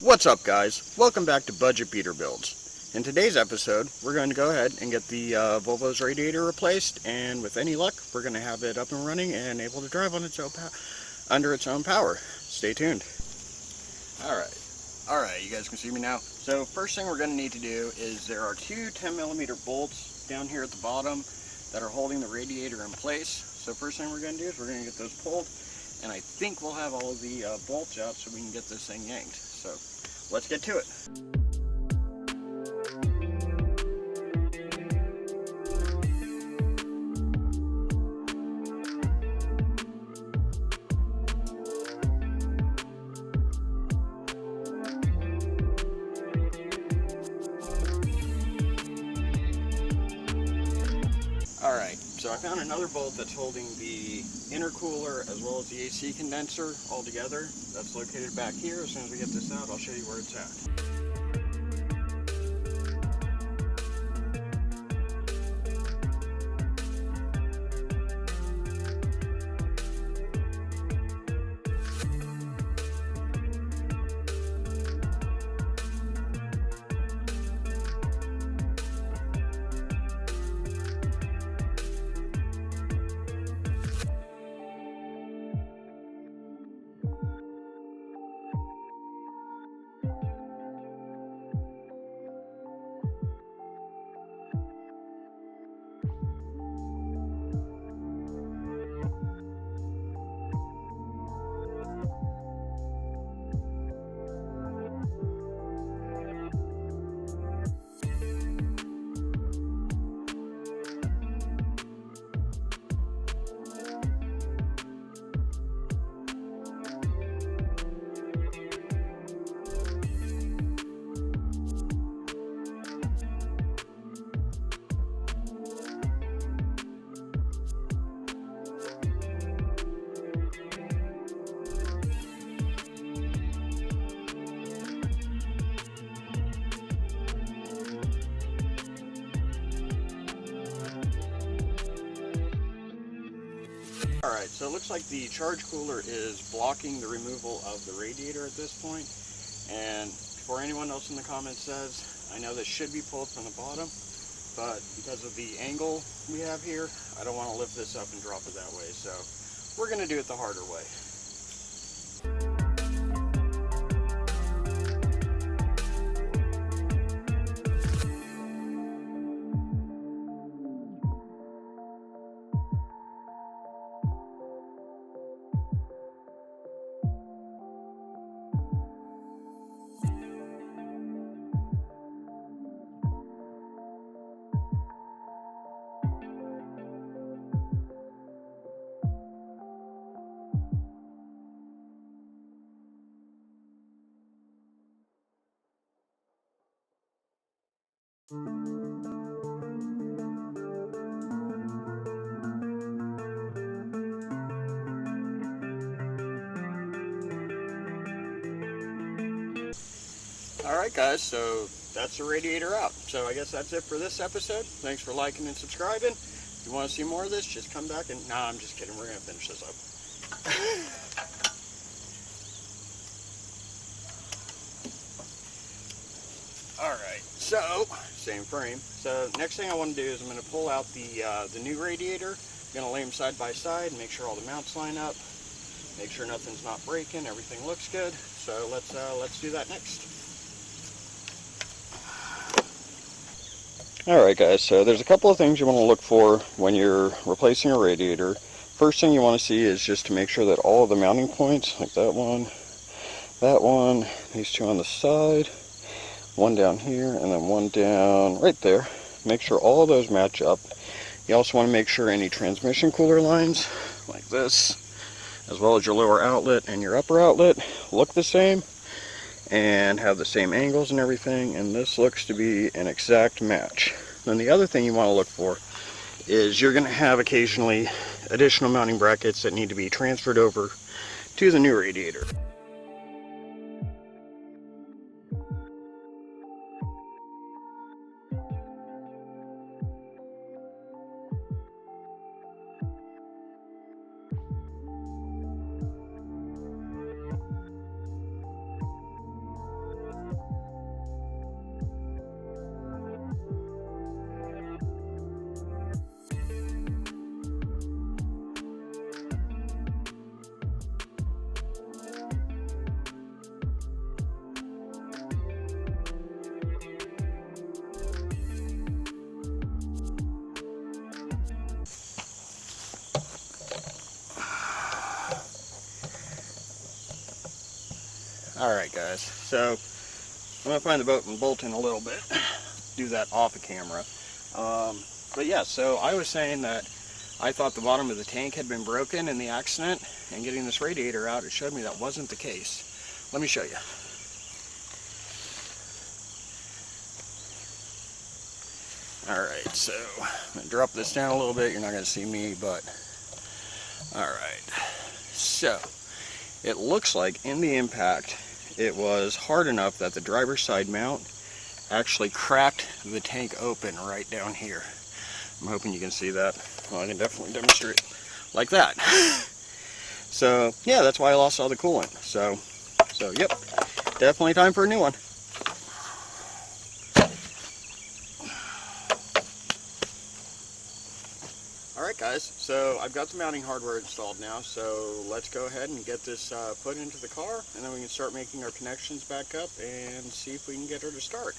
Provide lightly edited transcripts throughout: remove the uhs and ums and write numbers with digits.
What's up, guys? Welcome back to Budget Beater Builds. In today's episode, we're going to go ahead and get the Volvo's radiator replaced, and with any luck, we're going to have it up and running and able to drive on its own under its own power. Stay tuned. Alright, you guys can see me now. So first thing we're going to need to do is there are two 10mm bolts down here at the bottom that are holding the radiator in place. So first thing we're going to do is we're going to get those pulled, and I think we'll have all of the bolts out so we can get this thing yanked. So let's get to it. Alright, so I found another bolt that's holding the intercooler as well as the AC condenser all together. That's located back here. As soon as we get this out, I'll show you where it's at. Alright, so it looks like the charge cooler is blocking the removal of the radiator at this point. And before anyone else in the comments says, I know this should be pulled from the bottom, but because of the angle we have here, I don't want to lift this up and drop it that way. So we're going to do it the harder way. Alright guys, so that's the radiator out. So I guess that's it for this episode. Thanks for liking and subscribing. If you want to see more of this, just come back and... Nah, I'm just kidding. We're going to finish this up. Alright, so, same frame. So next thing I want to do is I'm going to pull out the new radiator. I'm going to lay them side by side and make sure all the mounts line up. Make sure nothing's not breaking, everything looks good. So let's do that next. Alright guys, so there's a couple of things you want to look for when you're replacing a radiator. First thing you want to see is just to make sure that all of the mounting points, like that one, these two on the side, one down here, and then one down right there. Make sure all of those match up. You also want to make sure any transmission cooler lines, like this, as well as your lower outlet and your upper outlet, look the same and have the same angles and everything, and this looks to be an exact match. Then the other thing you want to look for is you're going to have occasionally additional mounting brackets that need to be transferred over to the new radiator. Alright guys, so I'm going to find the bolt in a little bit, do that off the camera. But yeah, so I was saying that I thought the bottom of the tank had been broken in the accident, and getting this radiator out, it showed me that wasn't the case. Let me show you. Alright, so I'm going to drop this down a little bit. You're not going to see me, but alright. So, it looks like in the impact, it was hard enough that the driver's side mount actually cracked the tank open right down here. I'm hoping you can see that. Well, I can definitely demonstrate like that. So yeah, that's why I lost all the coolant. So yep, definitely time for a new one. Alright guys, so I've got the mounting hardware installed now, so let's go ahead and get this put into the car, and then we can start making our connections back up and see if we can get her to start.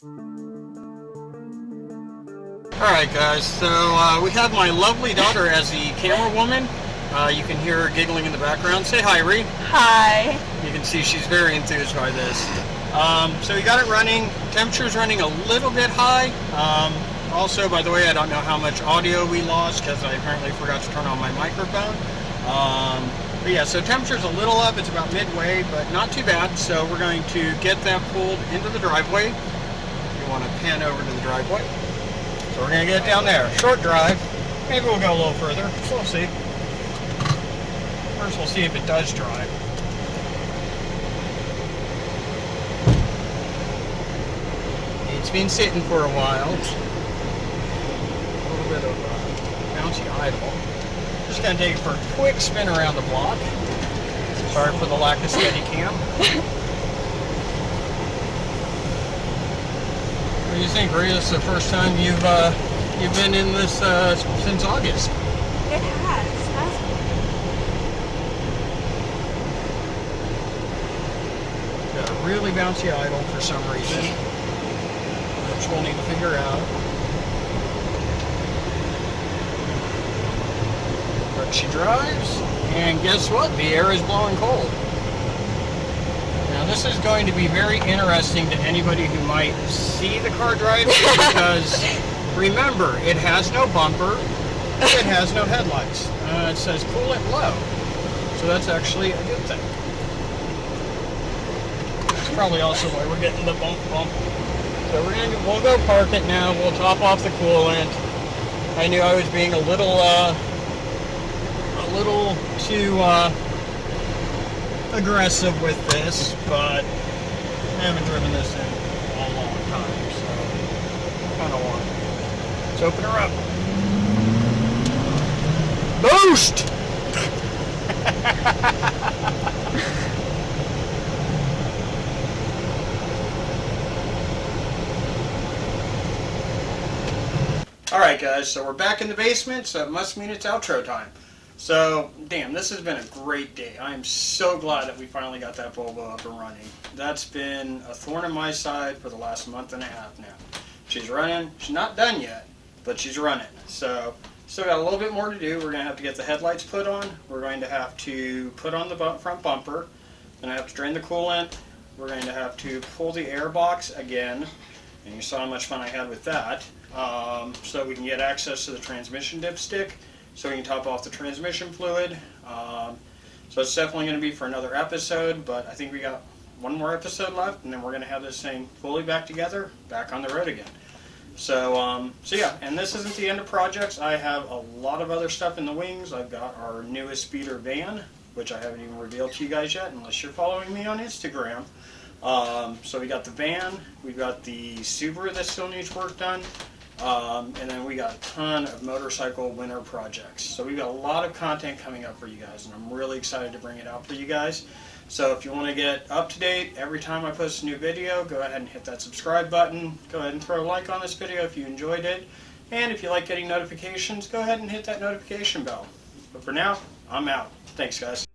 Alright guys, so we have my lovely daughter as the camera woman. You can hear her giggling in the background. Say hi, Ree. Hi. You can see she's very enthused by this. So we got it running. Temperature's running a little bit high. Also, by the way, I don't know how much audio we lost because I apparently forgot to turn on my microphone. But yeah, so temperature's a little up. It's about midway, but not too bad. So we're going to get that pulled into the driveway. You want to pan over to the driveway. So we're going to get it down there. Short drive. Maybe we'll go a little further. So we'll see. First we'll see if it does drive. It's been sitting for a while. A little bit of bouncy idle. Just going to take it for a quick spin around the block. Sorry for the lack of steady cam. What do you think, Rhea? This is the first time you've been in this since August. It has. Got a really bouncy idle for some reason, which we'll need to figure out. But she drives, and guess what? The air is blowing cold. Now this is going to be very interesting to anybody who might see the car driving because remember, it has no bumper, it has no headlights. It says coolant low, so that's actually a good thing. That's probably also why we're getting the bump. So we'll go park it now. We'll top off the coolant. I knew I was being a little too aggressive with this, but I haven't driven this in a long time, so kind of want it. Let's open her up. Boost! Alright guys, so we're back in the basement, so it must mean it's outro time. So, damn, this has been a great day. I am so glad that we finally got that Volvo up and running. That's been a thorn in my side for the last month and a half now. She's running. She's not done yet, but she's running. So, still got a little bit more to do. We're going to have to get the headlights put on. We're going to have to put on the front bumper. Going to have to drain the coolant. We're going to have to pull the air box again. And you saw how much fun I had with that. So we can get access to the transmission dipstick. So we can top off the transmission fluid. So it's definitely going to be for another episode, but I think we got one more episode left, and then we're going to have this thing fully back together, back on the road again. So yeah, and this isn't the end of projects. I have a lot of other stuff in the wings. I've got our newest speeder van, which I haven't even revealed to you guys yet, unless you're following me on Instagram. So we got the van, we've got the Subaru that still needs work done. And then we got a ton of motorcycle winter projects. So we've got a lot of content coming up for you guys, and I'm really excited to bring it out for you guys. So if you want to get up to date every time I post a new video, go ahead and hit that subscribe button. Go ahead and throw a like on this video if you enjoyed it. And if you like getting notifications, go ahead and hit that notification bell. But for now, I'm out. Thanks, guys.